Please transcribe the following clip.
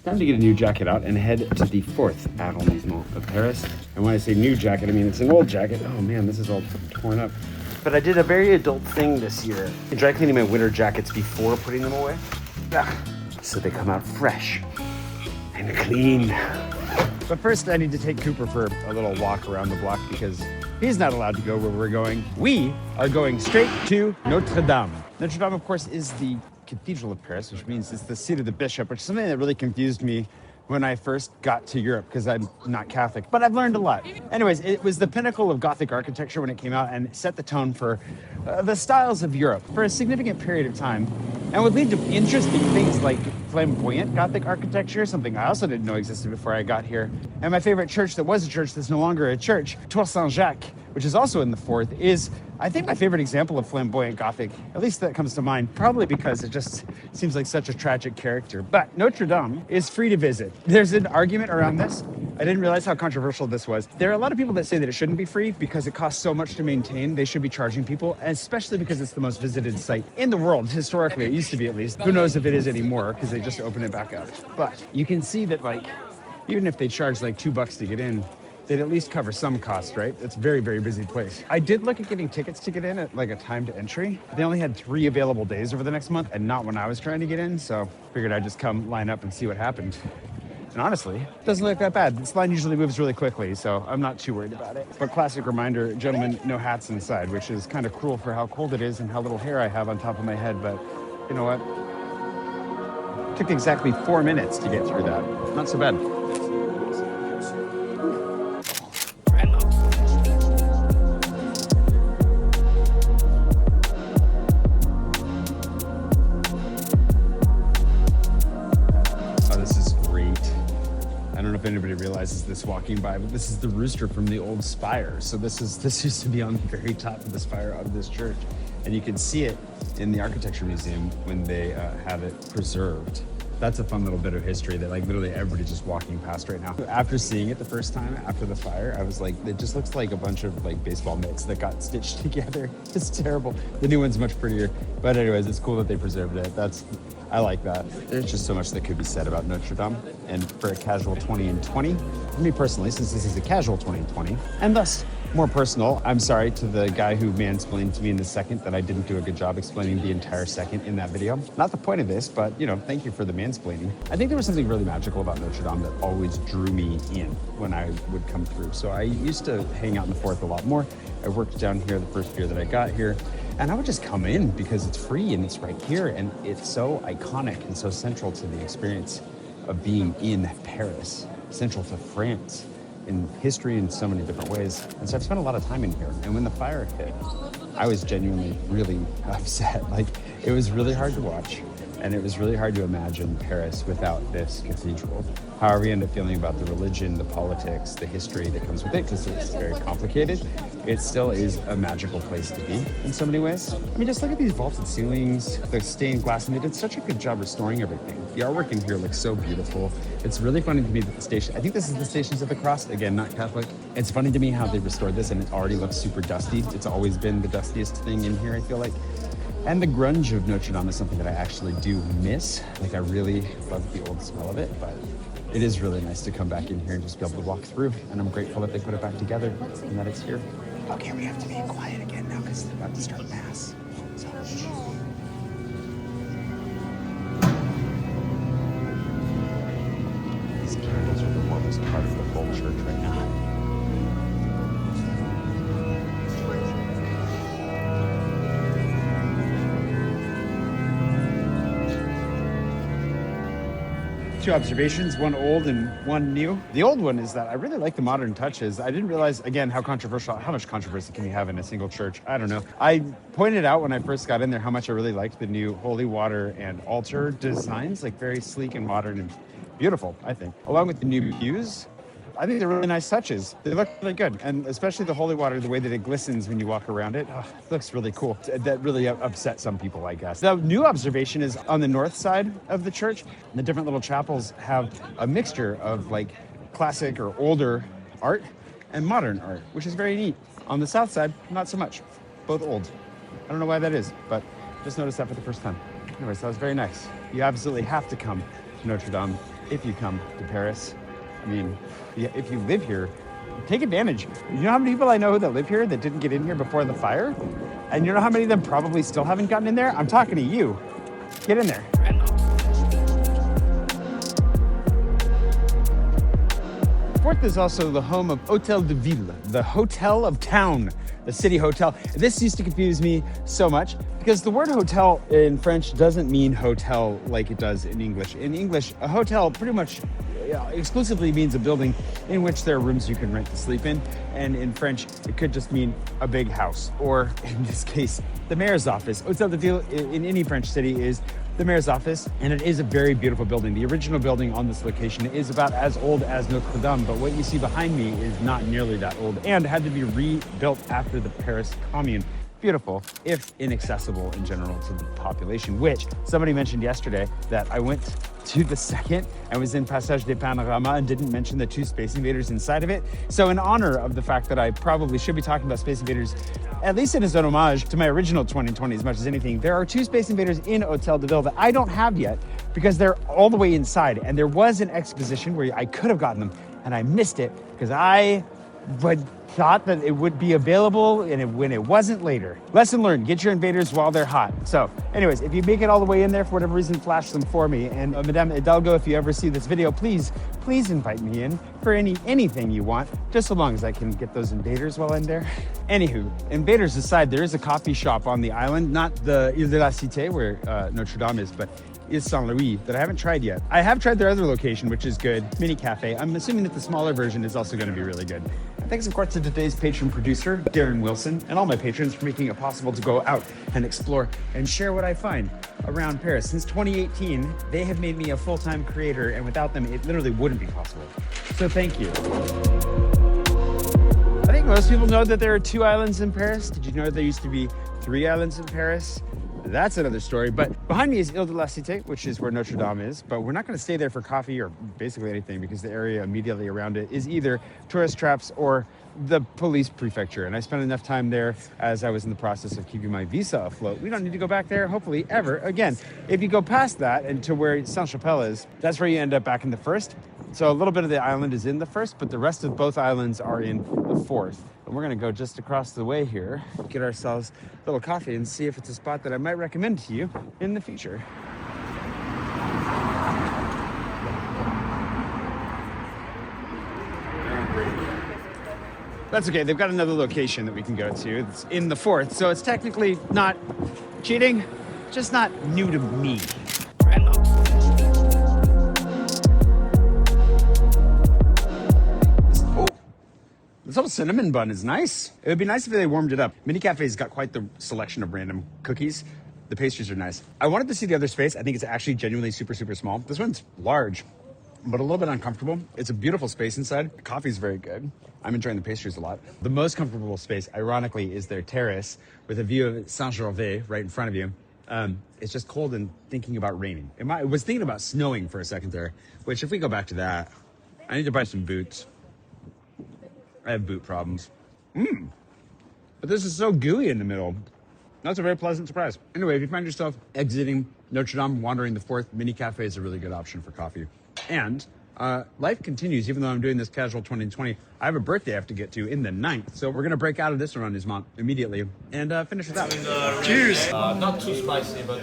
Time to get a new jacket out and head to the 4th Arrondissement of Paris. And when I say new jacket, I mean it's an old jacket. Oh man, this is all torn up. But I did a very adult thing this year. Dry cleaning my winter jackets before putting them away. So they come out fresh and clean. But first I need to take Cooper for a little walk around the block because he's not allowed to go where we're going. We are going straight to Notre Dame. Notre Dame, of course, is the cathedral of Paris, which means it's the seat of the bishop, which is something that really confused me when I first got to Europe because I'm not Catholic, but I've learned a lot. Anyways, it was the pinnacle of Gothic architecture when it came out and set the tone for the styles of Europe for a significant period of time and would lead to interesting things like flamboyant Gothic architecture, something I also didn't know existed before I got here. And my favorite church that was a church that's no longer a church, Tour Saint-Jacques, which is also in the 4th, is I think my favorite example of flamboyant Gothic, at least that comes to mind, probably because it just seems like such a tragic character. But Notre Dame is free to visit. There's an argument around this. I didn't realize how controversial this was. There are a lot of people that say that it shouldn't be free because it costs so much to maintain. They should be charging people, especially because it's the most visited site in the world. Historically, it used to be at least. Who knows if it is anymore because they just opened it back up. But you can see that, like, even if they charge like $2 to get in, they'd at least cover some cost, right? It's a very, very busy place. I did look at getting tickets to get in at like a timed entry. They only had 3 available days over the next month and not when I was trying to get in. So figured I'd just come line up and see what happened. And honestly, it doesn't look that bad. This line usually moves really quickly, so I'm not too worried about it. But classic reminder, gentlemen, no hats inside, which is kind of cruel for how cold it is and how little hair I have on top of my head. But you know what? It took exactly 4 minutes to get through that. Not so bad. If anybody realizes this walking by, but this is the rooster from the old spire. So this used to be on the very top of the spire of this church, and you can see it in the architecture museum when they have it preserved. That's a fun little bit of history that like literally everybody's just walking past right now. After seeing it the first time after the fire, I was like, it just looks like a bunch of like baseball mitts that got stitched together. It's terrible. The new one's much prettier. But anyways, it's cool that they preserved it. I like that. There's just so much that could be said about Notre Dame. And for a casual 20 and 20, for me personally, since this is a casual 20 and 20, and thus more personal, I'm sorry to the guy who mansplained to me in the second that I didn't do a good job explaining the entire second in that video. Not the point of this, but you know, thank you for the mansplaining. I think there was something really magical about Notre Dame that always drew me in when I would come through. So I used to hang out in the 4th a lot more. I worked down here the first year that I got here. And I would just come in because it's free and it's right here. And it's so iconic and so central to the experience of being in Paris, central to France in history in so many different ways. And so I've spent a lot of time in here. And when the fire hit, I was genuinely really upset. Like, it was really hard to watch. And it was really hard to imagine Paris without this cathedral. However you end up feeling about the religion, the politics, the history that comes with it, because it's very complicated, it still is a magical place to be in so many ways. I mean, just look at these vaulted ceilings, the stained glass, and they did such a good job restoring everything. The artwork in here looks so beautiful. It's really funny to me that the station, I think this is the Stations of the Cross, again, not Catholic. It's funny to me how they restored this and it already looks super dusty. It's always been the dustiest thing in here, I feel like. And the grunge of Notre Dame is something that I actually do miss. Like, I really love the old smell of it, but it is really nice to come back in here and just be able to walk through. And I'm grateful that they put it back together and that it's here. Okay, we have to be quiet again now because they're about to start mass. So. These candles are the warmest part of the whole church right now. Two observations, one old and one new. The old one is that I really like the modern touches. I didn't realize, again, how much controversy can you have in a single church? I don't know. I pointed out when I first got in there how much I really liked the new holy water and altar designs, like very sleek and modern and beautiful, I think. Along with the new pews, I think they're really nice touches. They look really good. And especially the holy water, the way that it glistens when you walk around it, it looks really cool. That really upset some people, I guess. The new observation is on the north side of the church. The different little chapels have a mixture of like classic or older art and modern art, which is very neat. On the south side, not so much. Both old. I don't know why that is, but just noticed that for the first time. Anyways, that was very nice. You absolutely have to come to Notre Dame if you come to Paris. I mean, if you live here, take advantage. You know how many people I know that live here that didn't get in here before the fire? And you know how many of them probably still haven't gotten in there? I'm talking to you. Get in there. Fourth is also the home of Hôtel de Ville, the hotel of town, the city hotel. This used to confuse me so much because the word hotel in French doesn't mean hotel like it does in English. In English, a hotel pretty much exclusively means a building in which there are rooms you can rent to sleep in. And in French, it could just mean a big house, or in this case, the mayor's office. Hôtel de Ville in any French city is the mayor's office, and it is a very beautiful building. The original building on this location is about as old as Notre, but what you see behind me is not nearly that old and had to be rebuilt after the Paris Commune. Beautiful, if inaccessible in general to the population, which somebody mentioned yesterday that I went to the second and was in Passage des Panoramas and didn't mention the 2 Space Invaders inside of it. So in honor of the fact that I probably should be talking about Space Invaders, at least as an homage to my original 2020 as much as anything, there are 2 Space Invaders in Hôtel de Ville that I don't have yet because they're all the way inside. And there was an exposition where I could have gotten them and I missed it because I thought that it would be available when it wasn't later. Lesson learned, get your invaders while they're hot. So anyways, if you make it all the way in there for whatever reason, flash them for me. And Madame Hidalgo, if you ever see this video, please invite me in for anything you want, just so long as I can get those invaders while I'm there. Anywho, invaders aside, there is a coffee shop on the island, not the Ile de la Cité where Notre Dame is, but is Saint-Louis that I haven't tried yet. I have tried their other location, which is good, Mini Cafe. I'm assuming that the smaller version is also going to be really good. Thanks of course to today's patron producer, Darren Wilson, and all my patrons for making it possible to go out and explore and share what I find around Paris. Since 2018, they have made me a full-time creator, and without them, it literally wouldn't be possible. So thank you. I think most people know that there are 2 islands in Paris. Did you know there used to be 3 islands in Paris? That's another story. But behind me is Ile de la Cité, which is where Notre Dame is. But we're not going to stay there for coffee or basically anything because the area immediately around it is either tourist traps or the police prefecture. And I spent enough time there as I was in the process of keeping my visa afloat. We don't need to go back there, hopefully, ever again. If you go past that and to where Saint-Chapelle is, that's where you end up back in the first. So a little bit of the island is in the first, but the rest of both islands are in the fourth. And we're gonna go just across the way here, get ourselves a little coffee and see if it's a spot that I might recommend to you in the future. That's okay, they've got another location that we can go to. It's in the fourth, so it's technically not cheating, just not new to me. This little cinnamon bun is nice. It would be nice if they warmed it up. Mini Cafe's got quite the selection of random cookies. The pastries are nice. I wanted to see the other space. I think it's actually genuinely super, super small. This one's large, but a little bit uncomfortable. It's a beautiful space inside. The coffee's very good. I'm enjoying the pastries a lot. The most comfortable space, ironically, is their terrace with a view of Saint-Gervais right in front of you. It's just cold and thinking about raining. I was thinking about snowing for a second there, which if we go back to that, I need to buy some boots. I have boot problems. But this is so gooey in the middle. That's a very pleasant surprise. Anyway, if you find yourself exiting Notre Dame, wandering the fourth, Mini Cafe is a really good option for coffee. And life continues, even though I'm doing this casual 2020. I have a birthday I have to get to in the 9th. So we're going to break out of this Arrondissement immediately and finish with that. Cheers! Not too spicy, but